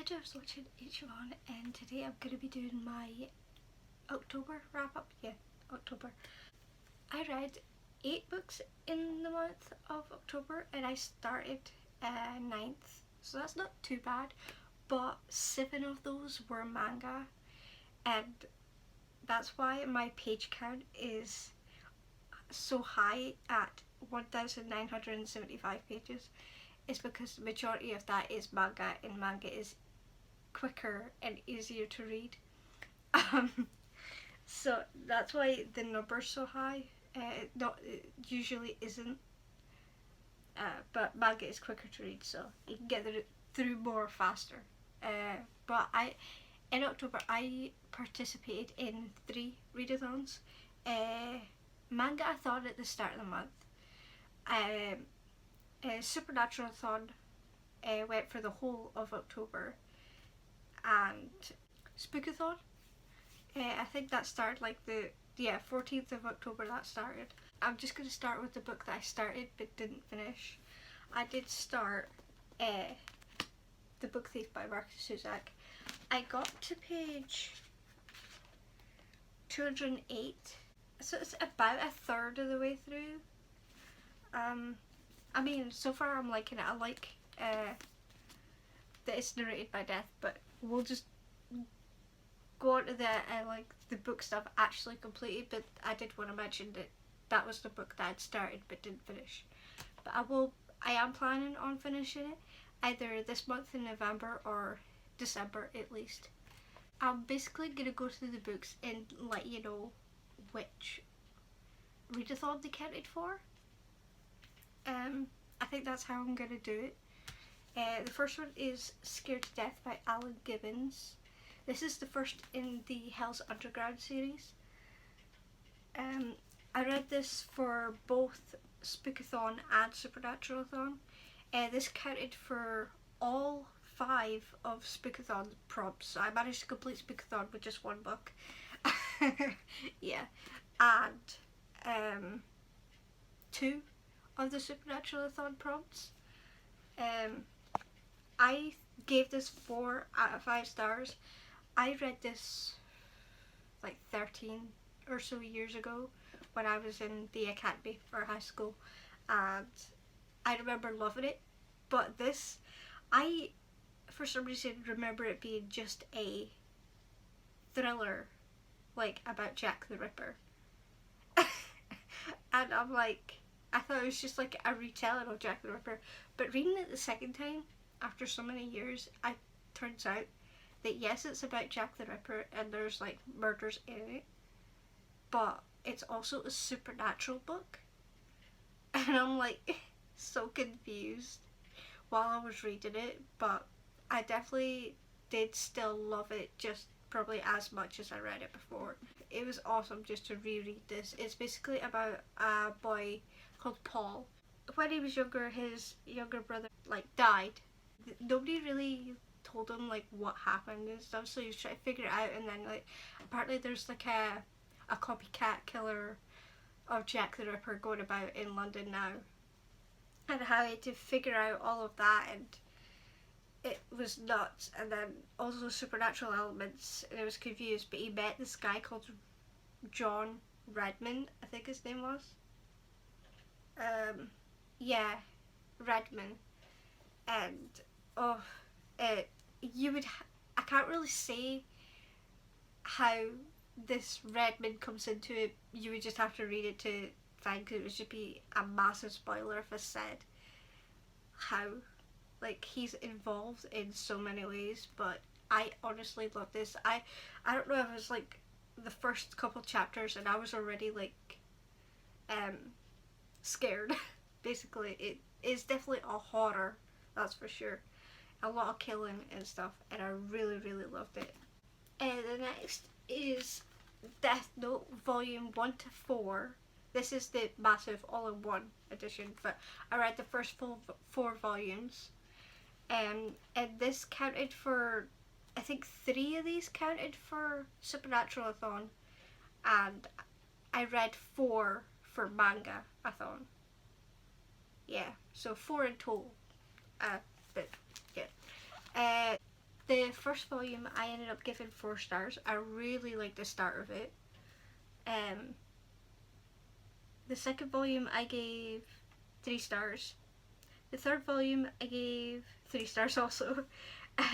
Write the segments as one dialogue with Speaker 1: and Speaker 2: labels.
Speaker 1: just watching Ichiban, and today I'm going to be doing my October wrap up. Yeah, October. I read 8 books in the month of October and I started 9th, so that's not too bad, but 7 of those were manga, and that's why my page count is so high at 1975 pages. It's because the majority of that is manga, and manga is quicker and easier to read. So that's why the number's so high. It usually isn't, but manga is quicker to read, so you can get through more faster. But in October I participated in 3 readathons. Manga-a-thon at the start of the month. Supernatural-a-thon went for the whole of October, and Spook-a-thon, I think that started like the 14th of October that started. I'm just going to start with the book that I started but didn't finish. I did start The Book Thief by Marcus Zusak. I got to page 208, so it's about a third of the way through. I mean, so far I'm liking it. I like that it's narrated by Death, but we'll just go on to the book stuff actually completed. But I did want to mention that that was the book that I'd started but didn't finish. But I am planning on finishing it either this month in November or December at least. I'm basically going to go through the books and let you know which readathon they counted for. I think that's how I'm going to do it. The first one is Scared to Death by Alan Gibbons. This is the first in the Hell's Underground series. I read this for both Spook-a-thon and Supernatural-a-thon. This counted for all 5 of Spook-a-thon prompts, so I managed to complete Spook-a-thon with just 1 book. Yeah, and 2 of the Supernatural-a-thon prompts. I gave this 4 out of 5 stars. I read this like 13 or so years ago when I was in the academy or high school, and I remember loving it. But this, I for some reason remember it being just a thriller, like about Jack the Ripper. And I'm like, I thought it was just like a retelling of Jack the Ripper. But reading it the second time after so many years, it turns out that yes, it's about Jack the Ripper and there's like murders in it, but it's also a supernatural book. And I'm like so confused while I was reading it, but I definitely did still love it, just probably as much as I read it before. It was awesome just to reread this. It's basically about a boy called Paul. When he was younger, his younger brother like died. Nobody really told him like what happened and stuff, so he was trying to figure it out, and then like apparently there's like a copycat killer of Jack the Ripper going about in London now, and how he had to figure out all of that, and it was nuts. And then also supernatural elements, and I was confused, but he met this guy called John Redmond, I think his name was. Yeah, Redmond. And I can't really say how this Redmond comes into it. You would just have to read it to find, because it would just be a massive spoiler if I said how like he's involved in so many ways. But I honestly love this. I don't know if it was like the first couple chapters and I was already like scared. Basically it is definitely a horror, that's for sure. A lot of killing and stuff, and I really loved it. And the next is Death Note Volume 1 to 4. This is the massive all-in-one edition, but I read the first full 4 volumes. And this counted for, I think 3 of these counted for Supernatural-a-thon, and I read 4 for Manga-a-thon. Yeah, so 4 in total. But yeah. The first volume I ended up giving 4 stars. I really liked the start of it. The second volume I gave 3 stars. The third volume I gave 3 stars also.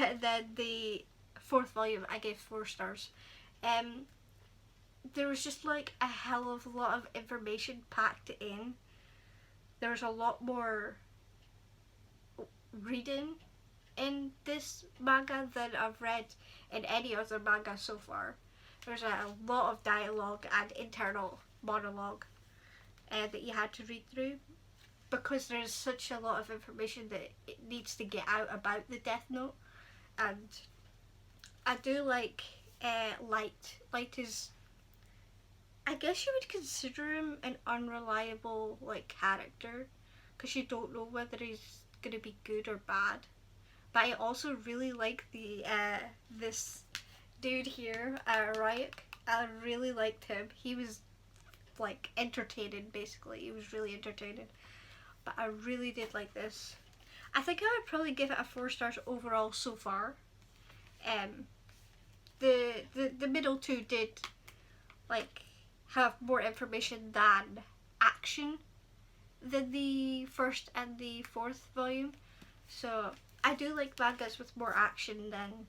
Speaker 1: And then the fourth volume I gave 4 stars. There was just like a hell of a lot of information packed in. There was a lot more reading in this manga than I've read in any other manga so far. There's a lot of dialogue and internal monologue that you had to read through, because there's such a lot of information that it needs to get out about the Death Note. And I do like Light. Light is, I guess you would consider him an unreliable like character, because you don't know whether he's gonna be good or bad. But I also really like the this dude here, Ryuk. I really liked him. He was like entertaining, basically. He was really entertaining. But I really did like this. I think I would probably give it a 4 stars overall so far. The middle two did like have more information than action than the first and the fourth volume. So I do like mangas with more action than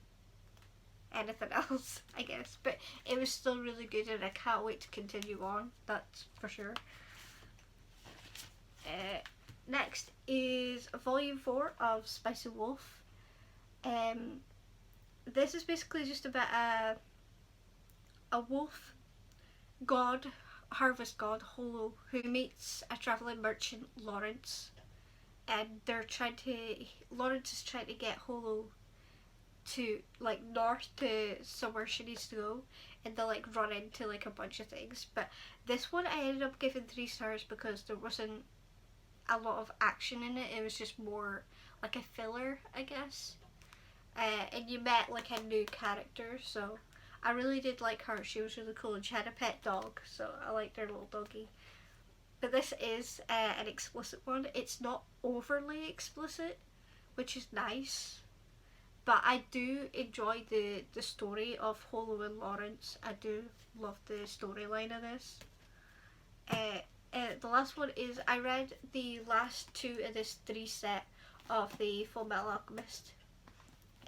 Speaker 1: anything else, I guess. But it was still really good and I can't wait to continue on, that's for sure. Next is volume 4 of Spicy Wolf. This is basically just about a wolf god, harvest god, Holo, who meets a travelling merchant, Lawrence, and Lawrence is trying to get Holo to like north to somewhere she needs to go, and they'll like run into like a bunch of things. But this one I ended up giving 3 stars because there wasn't a lot of action in it. It was just more like a filler, I guess. And you met like a new character, so I really did like her. She was really cool and she had a pet dog, so I liked her little doggy. But this is an explicit one. It's not overly explicit, which is nice. But I do enjoy the story of Holo and Lawrence. I do love the storyline of this. The last one is, I read the last 2 of this 3 set of the Fullmetal Alchemist.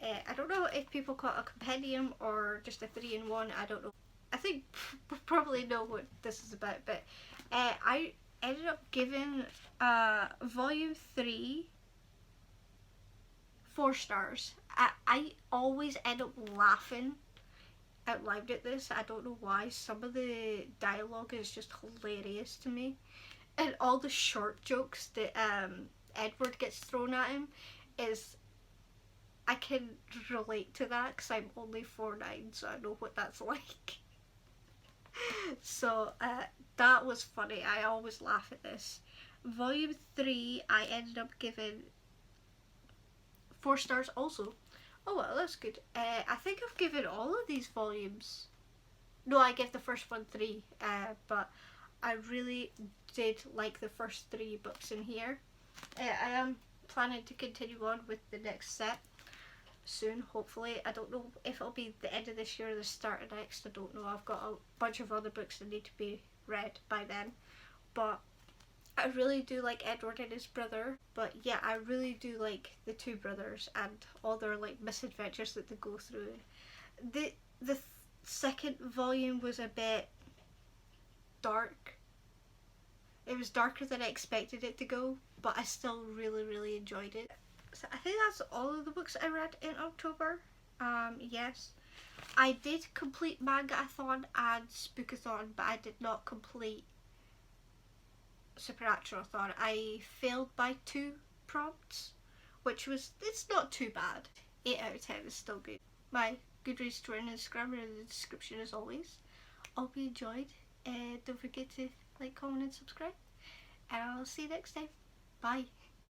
Speaker 1: I don't know if people call it a compendium or just a 3-in-1, I don't know. I think we probably know what this is about, but I ended up giving volume 3 4 stars. I always end up laughing out loud at this. I don't know why. Some of the dialogue is just hilarious to me, and all the short jokes that Edward gets thrown at him is, I can relate to that because I'm only 4'9", so I know what that's like. So that was funny. I always laugh at this. Volume 3 I ended up giving 4 stars also. Oh well, that's good. I think I've given all of these volumes. No, I gave the first one 3, but I really did like the first 3 books in here. I am planning to continue on with the next set soon, hopefully. I don't know if it'll be the end of this year or the start of next. I don't know. I've got a bunch of other books that need to be read by then. But I really do like Edward and his brother. But yeah, I really do like the 2 brothers and all their like misadventures that they go through. The second volume was a bit dark. It was darker than I expected it to go, but I still really enjoyed it. So I think that's all of the books I read in October. Yes. I did complete Manga-a-thon and Spookathon, but I did not complete Supernatural-a-thon. I failed by 2 prompts, which was, it's not too bad. 8 out of 10 is still good. My Goodreads, Twitter and Instagram are in the description as always. Hope you enjoyed. Don't forget to like, comment and subscribe. And I'll see you next time. Bye.